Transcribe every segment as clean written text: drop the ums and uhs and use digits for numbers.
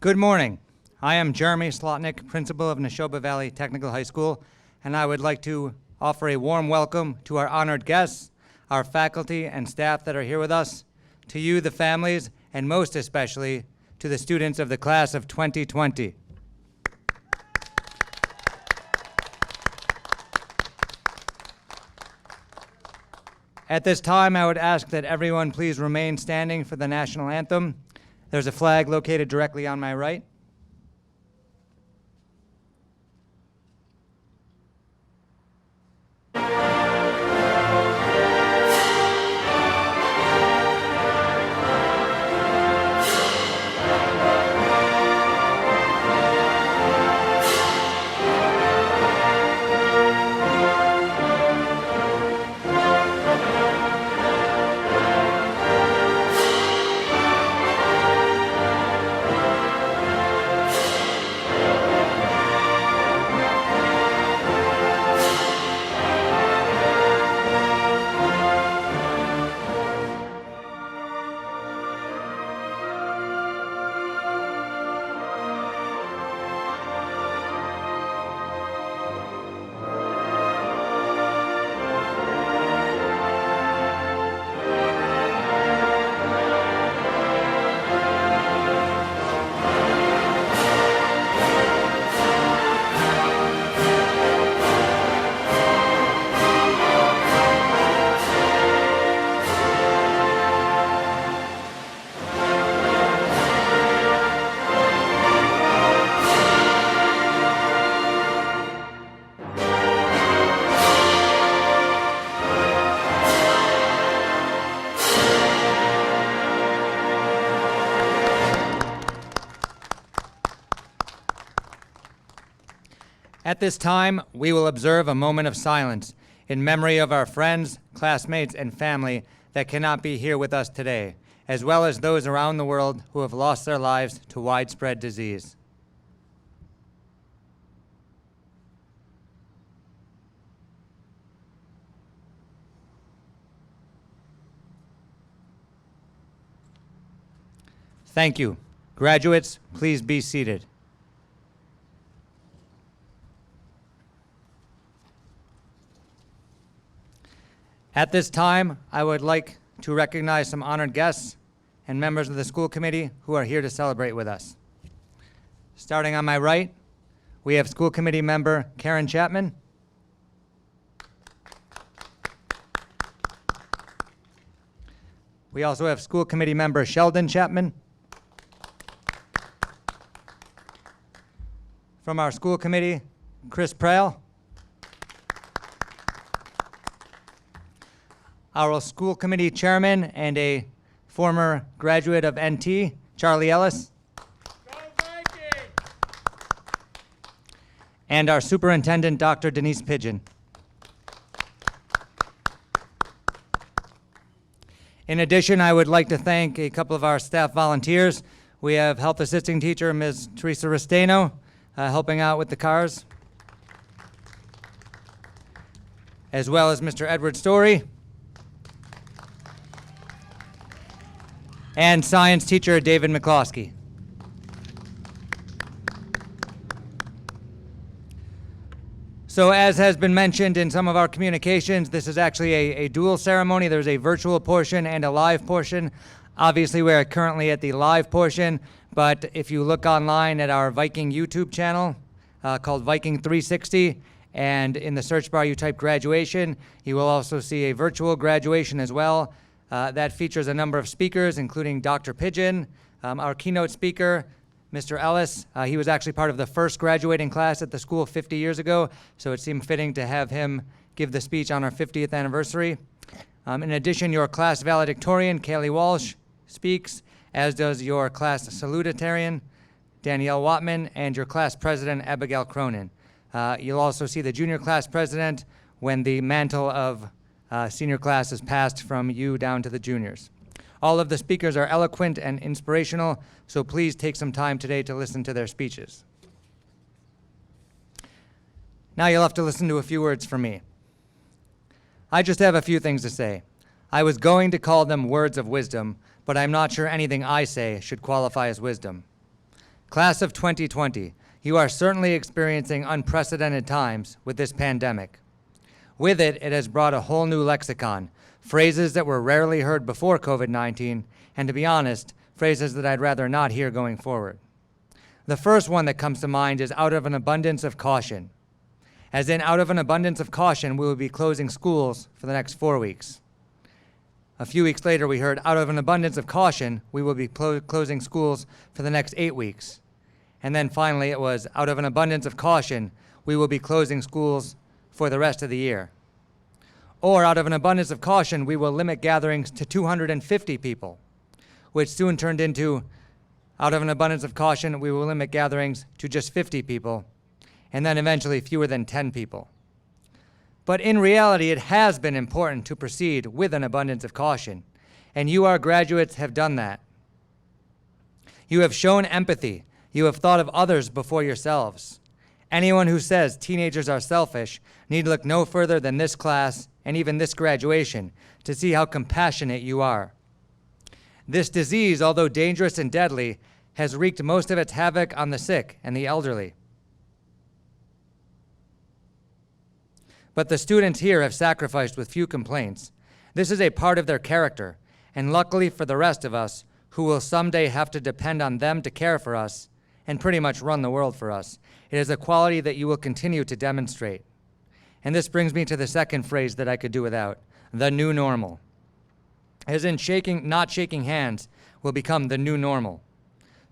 Good morning. I am Jeremy Slotnick, principal of Nashoba Valley Technical High School, and I would like to offer a warm welcome to our honored guests, our faculty and staff that are here with us, to you, the families, and most especially to the students of the class of 2020. At this time, I would ask that everyone please remain standing for the national anthem. There's a flag located directly on my right. At this time, we will observe a moment of silence in memory of our friends, classmates, and family that cannot be here with us today, as well as those around the world who have lost their lives to widespread disease. Thank you. Graduates, please be seated. At this time, I would like to recognize some honored guests and members of the school committee who are here to celebrate with us. Starting on my right, we have school committee member Karen Chapman. We also have school committee member Sheldon Chapman. From our school committee, Chris Prale. Our school committee chairman and a former graduate of NT, Charlie Ellis. Go Vikings! And our superintendent, Dr. Denise Pigeon. In addition, I would like to thank a couple of our staff volunteers. We have health assisting teacher, Ms. Teresa Restaino, helping out with the cars, as well as Mr. Edward Story, and science teacher David McCloskey. So as has been mentioned in some of our communications, this is actually a dual ceremony. There's a virtual portion and a live portion. Obviously, we're currently at the live portion, but if you look online at our Viking YouTube channel called Viking 360, and in the search bar you type graduation, you will also see a virtual graduation as well. That features a number of speakers, including Dr. Pigeon, our keynote speaker, Mr. Ellis. He was actually part of the first graduating class at the school 50 years ago, so it seemed fitting to have him give the speech on our 50th anniversary. In addition, your class valedictorian, Kaylee Walsh, speaks, as does your class salutatorian, Danielle Watman, and your class president, Abigail Cronin. You'll also see the junior class president when the mantle of senior class is passed from you down to the juniors. All of the speakers are eloquent and inspirational, so please take some time today to listen to their speeches. Now you'll have to listen to a few words from me. I just have a few things to say. I was going to call them words of wisdom, but I'm not sure anything I say should qualify as wisdom. Class of 2020, you are certainly experiencing unprecedented times with this pandemic. With it, it has brought a whole new lexicon, phrases that were rarely heard before COVID-19, and to be honest, phrases that I'd rather not hear going forward. The first one that comes to mind is out of an abundance of caution. As in, out of an abundance of caution, we will be closing schools for the next 4 weeks. A few weeks later, we heard, out of an abundance of caution, we will be closing schools for the next 8 weeks. And then finally, it was, out of an abundance of caution, we will be closing schools for the rest of the year. Or, out of an abundance of caution, we will limit gatherings to 250 people, which soon turned into, out of an abundance of caution, we will limit gatherings to just 50 people, and then eventually fewer than 10 people. But in reality, it has been important to proceed with an abundance of caution, and you, our graduates, have done that. You have shown empathy. You have thought of others before yourselves. Anyone who says teenagers are selfish need look no further than this class and even this graduation to see how compassionate you are. This disease, although dangerous and deadly, has wreaked most of its havoc on the sick and the elderly. But the students here have sacrificed with few complaints. This is a part of their character, and luckily for the rest of us, who will someday have to depend on them to care for us and pretty much run the world for us, it is a quality that you will continue to demonstrate. And this brings me to the second phrase that I could do without, the new normal. As in not shaking hands will become the new normal.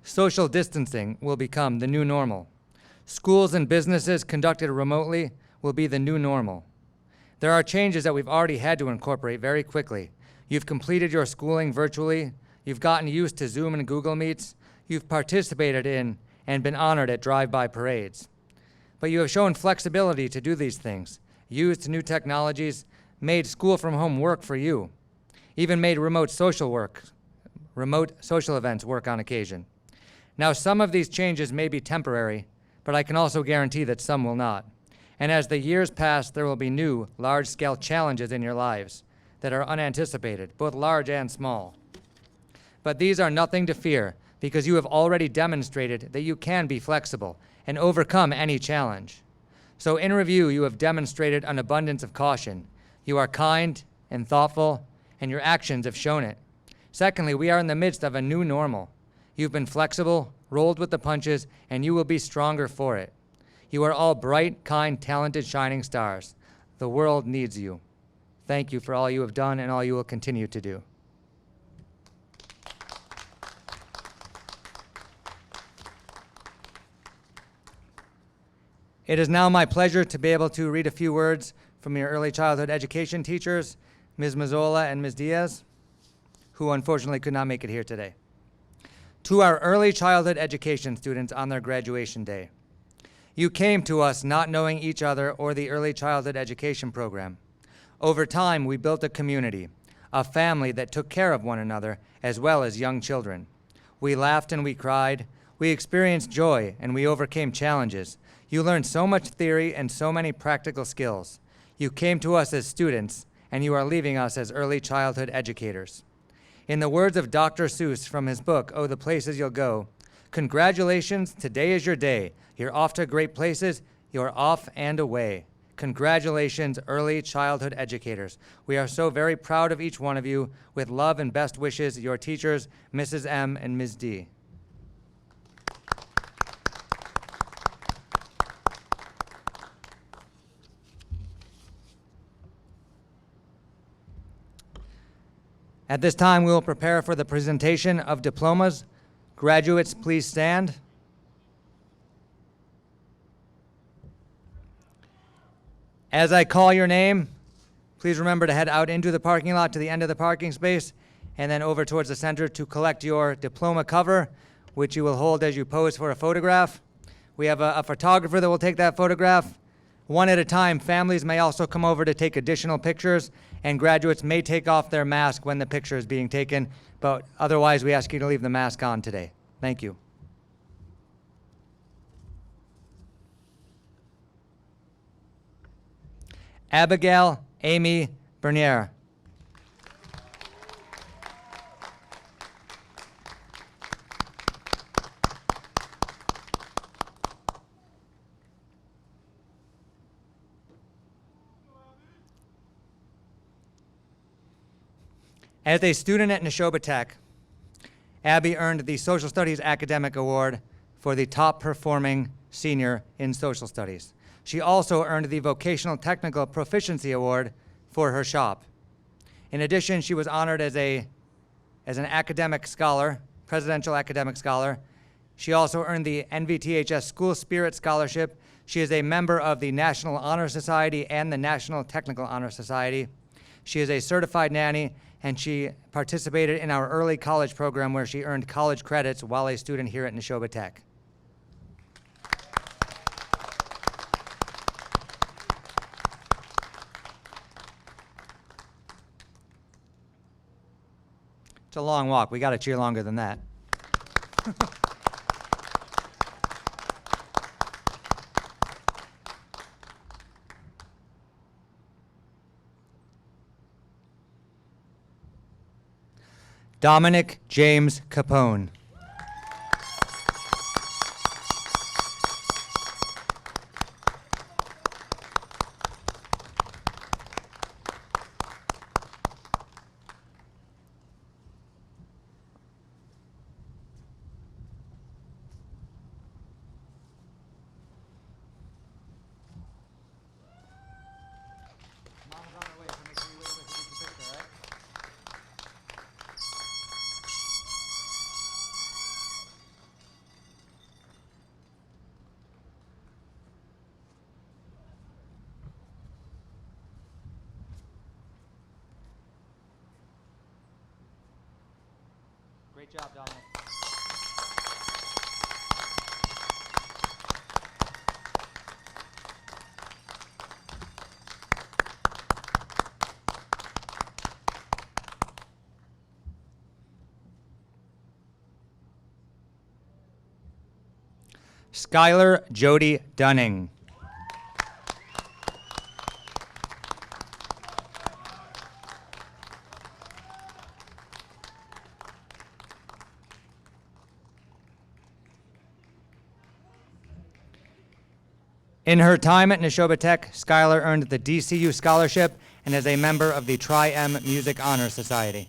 Social distancing will become the new normal. Schools and businesses conducted remotely will be the new normal. There are changes that we've already had to incorporate very quickly. You've completed your schooling virtually. You've gotten used to Zoom and Google Meets. You've participated in and been honored at drive-by parades. But you have shown flexibility to do these things, used new technologies, made school from home work for you, even made remote social events work on occasion. Now, some of these changes may be temporary, but I can also guarantee that some will not. And as the years pass, there will be new, large-scale challenges in your lives that are unanticipated, both large and small. But these are nothing to fear, because you have already demonstrated that you can be flexible and overcome any challenge. So in review, you have demonstrated an abundance of caution. You are kind and thoughtful, and your actions have shown it. Secondly, we are in the midst of a new normal. You've been flexible, rolled with the punches, and you will be stronger for it. You are all bright, kind, talented, shining stars. The world needs you. Thank you for all you have done and all you will continue to do. It is now my pleasure to be able to read a few words from your early childhood education teachers, Ms. Mazzola and Ms. Diaz, who unfortunately could not make it here today. To our early childhood education students on their graduation day, you came to us not knowing each other or the early childhood education program. Over time, we built a community, a family that took care of one another as well as young children. We laughed and we cried. We experienced joy and we overcame challenges. You learned so much theory and so many practical skills. You came to us as students and you are leaving us as early childhood educators. In the words of Dr. Seuss from his book, Oh, the Places You'll Go, congratulations, today is your day. You're off to great places, you're off and away. Congratulations, early childhood educators. We are so very proud of each one of you. With love and best wishes, your teachers, Mrs. M. and Ms. D. At this time, we will prepare for the presentation of diplomas. Graduates, please stand. As I call your name, please remember to head out into the parking lot to the end of the parking space and then over towards the center to collect your diploma cover, which you will hold as you pose for a photograph. We have a photographer that will take that photograph. One at a time, families may also come over to take additional pictures, and graduates may take off their mask when the picture is being taken, but otherwise we ask you to leave the mask on today. Thank you. Abigail Amy Bernier. As a student at Nashoba Tech, Abby earned the Social Studies Academic Award for the top performing senior in social studies. She also earned the Vocational Technical Proficiency Award for her shop. In addition, she was honored as an academic scholar, presidential academic scholar. She also earned the NVTHS School Spirit Scholarship. She is a member of the National Honor Society and the National Technical Honor Society. She is a certified nanny, and she participated in our early college program where she earned college credits while a student here at Nashoba Tech. It's a long walk. We got to cheer longer than that. Dominic James Capone. Great job, Dominic. Skylar Jody Dunning. In her time at Nashoba Tech, Skylar earned the DCU Scholarship and is a member of the Tri-M Music Honor Society.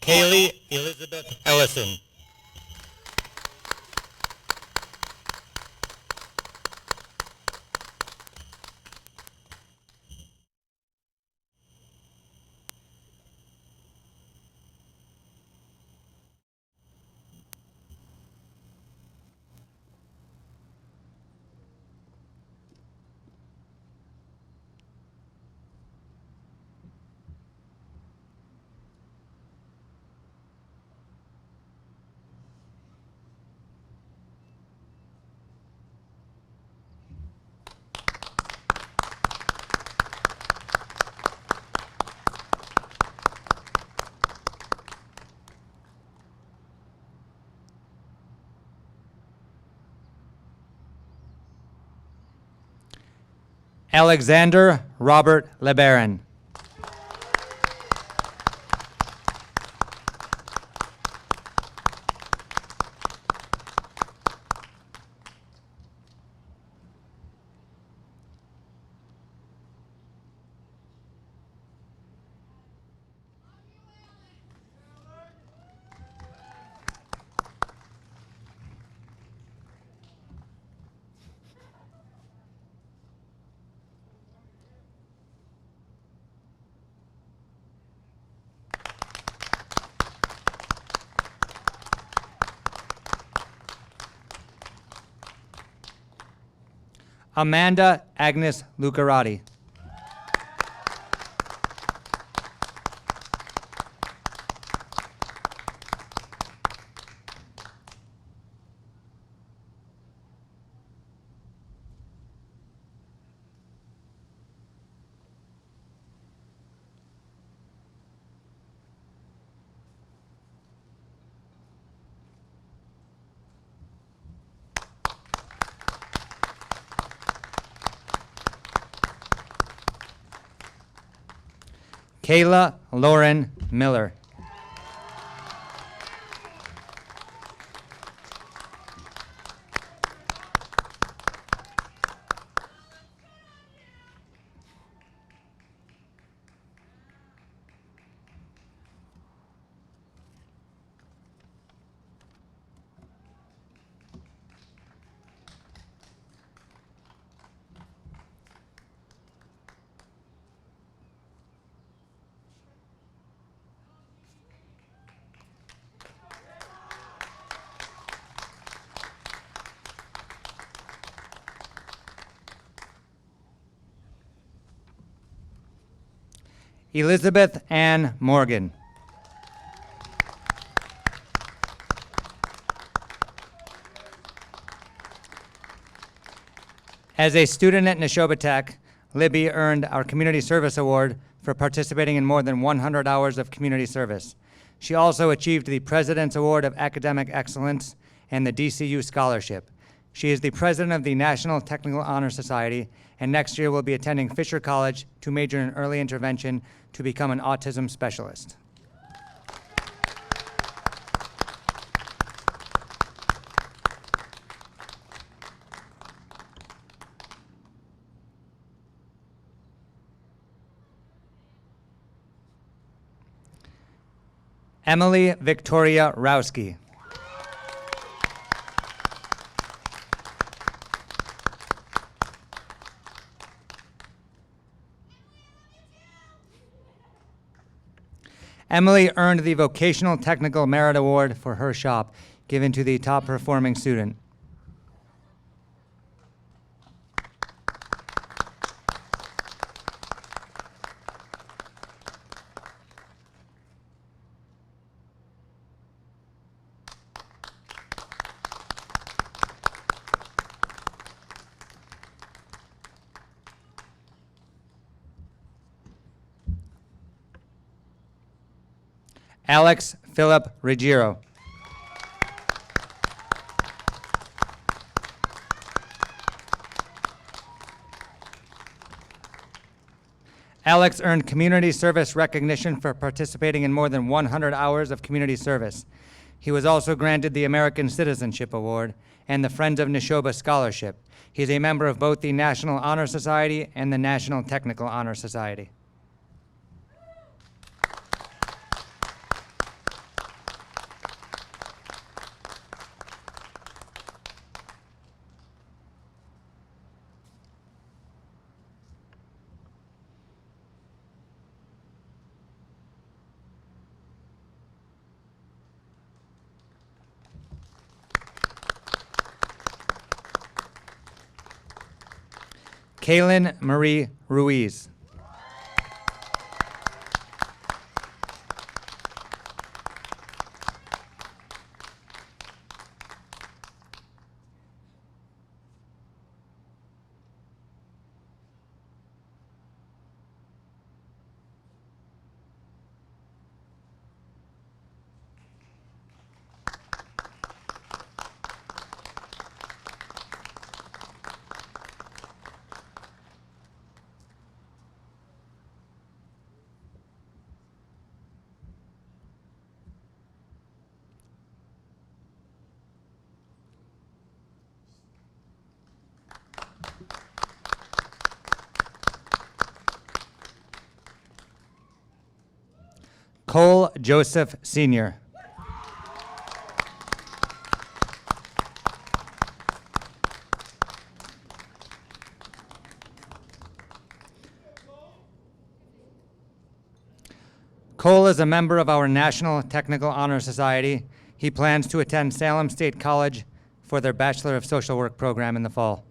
Kaylee Elizabeth Ellison. Alexander Robert LeBaron. Amanda Agnes Lucarati. Kayla Lauren Miller. Elizabeth Ann Morgan. As a student at Nashoba Tech, Libby earned our Community Service Award for participating in more than 100 hours of community service. She also achieved the President's Award of Academic Excellence and the DCU Scholarship. She is the president of the National Technical Honor Society, and next year will be attending Fisher College to major in early intervention to become an autism specialist. Emily Victoria Rowski. Emily earned the Vocational Technical Merit Award for her shop, given to the top performing student. Alex Philip Ruggiero. Alex earned community service recognition for participating in more than 100 hours of community service. He was also granted the American Citizenship Award and the Friends of Nashoba Scholarship. He is a member of both the National Honor Society and the National Technical Honor Society. Kaylin Marie Ruiz. Cole Joseph Sr. Cole is a member of our National Technical Honor Society. He plans to attend Salem State College for their Bachelor of Social Work program in the fall.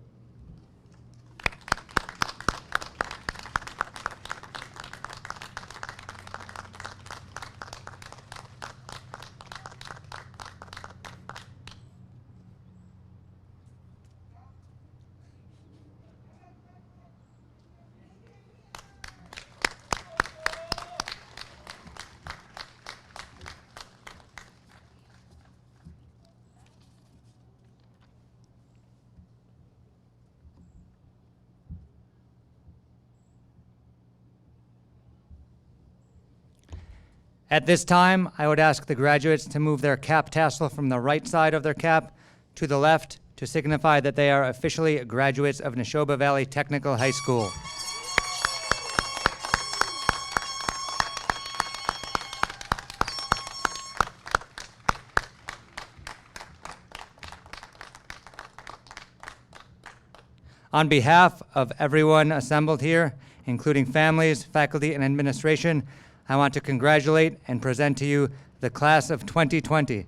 At this time, I would ask the graduates to move their cap tassel from the right side of their cap to the left to signify that they are officially graduates of Nashoba Valley Technical High School. On behalf of everyone assembled here, including families, faculty, and administration, I want to congratulate and present to you the class of 2020.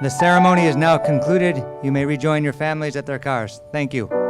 The ceremony is now concluded. You may rejoin your families at their cars. Thank you.